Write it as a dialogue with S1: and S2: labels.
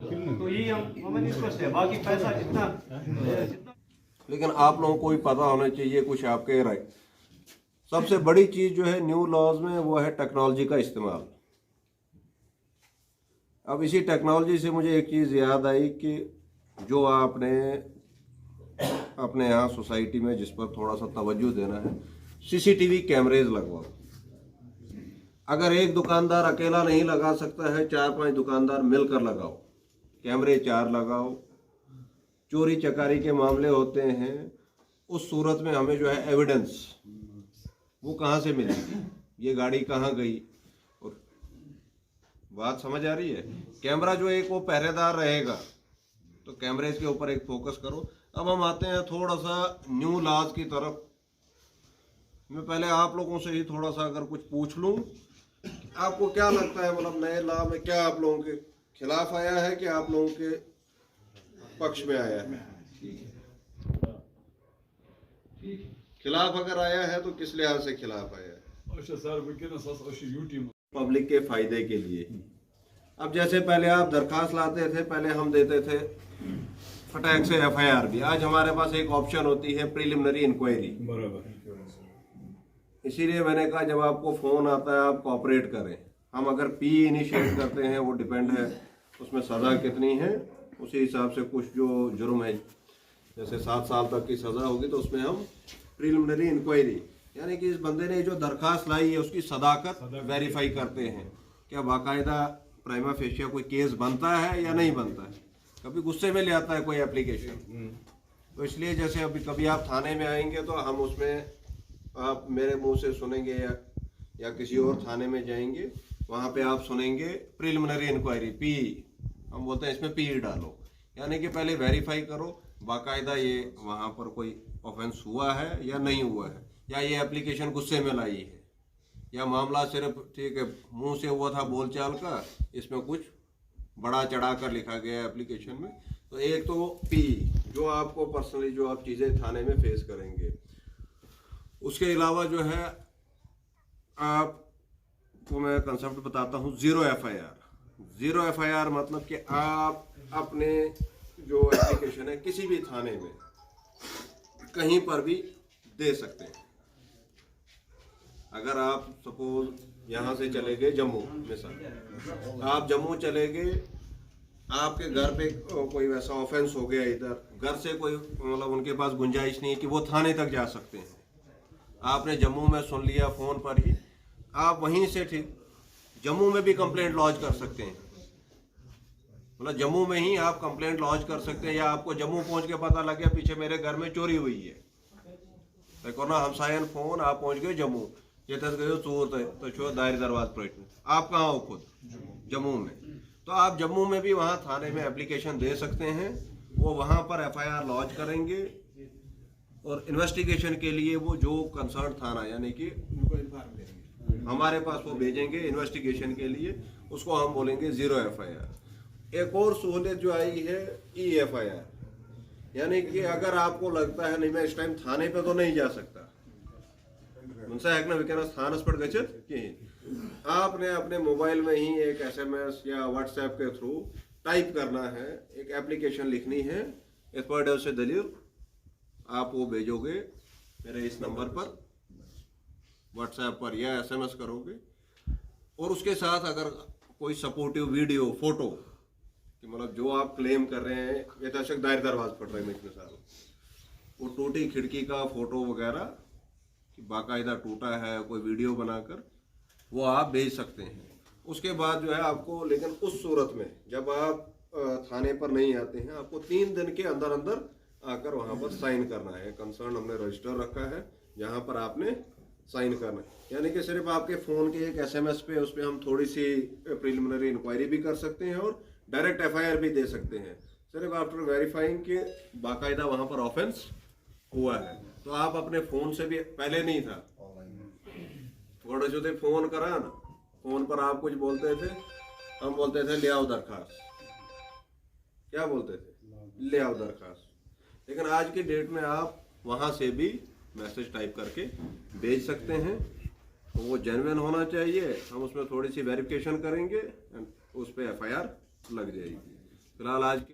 S1: तो यही हम इसको से बाकी पैसा जितना
S2: लेकिन आप लोगों को भी पता होना चाहिए कुछ आप कह रहे। सबसे बड़ी चीज जो है न्यू लॉज में वो है टेक्नोलॉजी का इस्तेमाल। अब इसी टेक्नोलॉजी से मुझे एक चीज याद आई कि जो आपने अपने यहाँ सोसाइटी में जिस पर थोड़ा सा तवज्जो देना है, सीसीटीवी कैमरेज लगवाओ। अगर एक दुकानदार अकेला नहीं लगा सकता है, 4-5 दुकानदार मिलकर लगाओ, कैमरे 4 लगाओ। चोरी चकारी के मामले होते हैं, उस सूरत में हमें जो है एविडेंस वो कहाँ से मिलेगी, ये गाड़ी कहाँ गई, और बात समझ आ रही है। कैमरा जो एक वो पहरेदार रहेगा, तो कैमरे के ऊपर एक फोकस करो। अब हम आते हैं थोड़ा सा न्यू लॉज की तरफ। मैं पहले आप लोगों से ही थोड़ा सा अगर कुछ पूछ लूं, आपको क्या लगता है, मतलब नए लॉ में क्या आप लोगों के खिलाफ आया है कि आप लोगों के पक्ष में आया है? खिलाफ अगर आया है तो किस लिहाज से खिलाफ आया है? पब्लिक के फायदे के लिए। अब जैसे पहले आप दरखास्त लाते थे, पहले हम देते थे फटाक से एफआईआर भी। आज हमारे पास एक ऑप्शन होती है प्रिलिमिनरी इंक्वायरी। बराबर। इसीलिए मैंने कहा जब आपको फोन आता है आप कोऑपरेट करें। हम अगर पी इनिशिएट करते हैं, वो डिपेंड है उसमें सजा कितनी है, उसी हिसाब से कुछ जो जुर्म है जैसे 7 साल तक की सजा होगी तो उसमें हम प्रिलिमिनरी इंक्वायरी, यानी कि इस बंदे ने जो दरखास्त लाई है उसकी सदाकत वेरीफाई करते हैं, क्या बाकायदा प्राइमा फेशिया कोई केस बनता है या नहीं बनता है। कभी गुस्से में ले आता है कोई एप्लीकेशन, तो इसलिए जैसे अभी कभी आप थाने में आएंगे तो हम उसमें आप मेरे मुंह से सुनेंगे या किसी और थाने में जाएंगे, वहाँ पे आप सुनेंगे प्रिलिमिनरी इंक्वायरी पी, हम बोलते हैं इसमें पी डालो, यानी कि पहले वेरीफाई करो बाकायदा ये वहाँ पर कोई ऑफेंस हुआ है या नहीं हुआ है, या ये एप्लीकेशन गुस्से में लाई है, या मामला सिर्फ ठीक है मुंह से हुआ था बोलचाल का, इसमें कुछ बड़ा चढ़ा कर लिखा गया एप्लीकेशन में। तो एक तो पी जो आपको पर्सनली जो आप चीज़ें थाने में फेस करेंगे। उसके अलावा जो है आपको मैं कंसेप्ट बताता हूँ जीरो एफआईआर। जीरो एफआईआर मतलब कि आप अपने जो एप्लीकेशन है किसी भी थाने में कहीं पर भी दे सकते हैं। अगर आप सपोज यहाँ से चले गए जम्मू, मिसाल आप जम्मू चले गए, आपके घर पे कोई वैसा ऑफेंस हो गया, इधर घर से कोई मतलब उनके पास गुंजाइश नहीं है कि वो थाने तक जा सकते हैं, आपने जम्मू में सुन लिया फोन पर ही, आप वहीं से ठीक जम्मू में भी कंप्लेंट लॉन्च कर सकते हैं। मतलब जम्मू में ही आप कंप्लेंट लॉन्च कर सकते हैं, या आपको जम्मू पहुंच के पता लग गया पीछे मेरे घर में चोरी हुई है, देखो ना हमसायन फोन, आप पहुंच गए जम्मू, ये तक गए चोर तो छो दायर दरवाज पर, आप कहाँ हो खुद जम्मू में, तो आप जम्मू में भी वहाँ थाने में एप्लीकेशन दे सकते हैं, वो वहाँ पर एफआईआर लॉन्च करेंगे और इन्वेस्टिगेशन के लिए वो जो कंसर्न थाना यानी कि हमारे पास वो भेजेंगे इन्वेस्टिगेशन के लिए, उसको हम बोलेंगे जीरो एफआईआर। एक और सहूलियत जो आई है ई एफआईआर, यानी कि अगर आपको लगता है नहीं मैं इस टाइम थाने पे तो नहीं जा सकता, उनसे एक ना विकना स्थान पर गच्छत कि आपने अपने मोबाइल में ही एक एसएमएस या व्हाट्सएप के थ्रू टाइप करना है, एक एप्लीकेशन लिखनी है, इस पर से दलील आप वो भेजोगे मेरे इस नंबर पर व्हाट्सएप पर या एसएमएस करोगे, और उसके साथ अगर कोई सपोर्टिव वीडियो फोटो कि मतलब जो आप क्लेम कर रहे हैं ये दर्शक दायर दरवाज पड़ रहे हैं मिसाल, वो टूटी खिड़की का फोटो वगैरह कि बाकायदा टूटा है कोई वीडियो बनाकर वो आप भेज सकते हैं। उसके बाद जो है आपको, लेकिन उस सूरत में जब आप थाने पर नहीं आते हैं, आपको 3 दिन के अंदर अंदर आकर वहां पर साइन करना है। कंसर्न हमने रजिस्टर रखा है जहां पर आपने साइन करना है, यानी कि सिर्फ आपके फोन के एक एसएमएस पे उस पर हम थोड़ी सी प्रिलिमिनरी इंक्वायरी भी कर सकते हैं और डायरेक्ट एफआईआर भी दे सकते हैं, सिर्फ आफ्टर वेरीफाइंग के बाकायदा वहां पर ऑफेंस हुआ है। तो आप अपने फोन से भी, पहले नहीं था, थोड़े जो फोन करा ना, फोन पर आप कुछ बोलते थे, हम बोलते थे ले आओ दरखास्त, क्या बोलते थे ले आओ दरखास्त, लेकिन आज की डेट में आप वहां से भी मैसेज टाइप करके भेज सकते हैं, तो वो जेन्युइन होना चाहिए, हम उसमें थोड़ी सी वेरिफिकेशन करेंगे, उस पर एफआईआर लग जाएगी। फिलहाल आज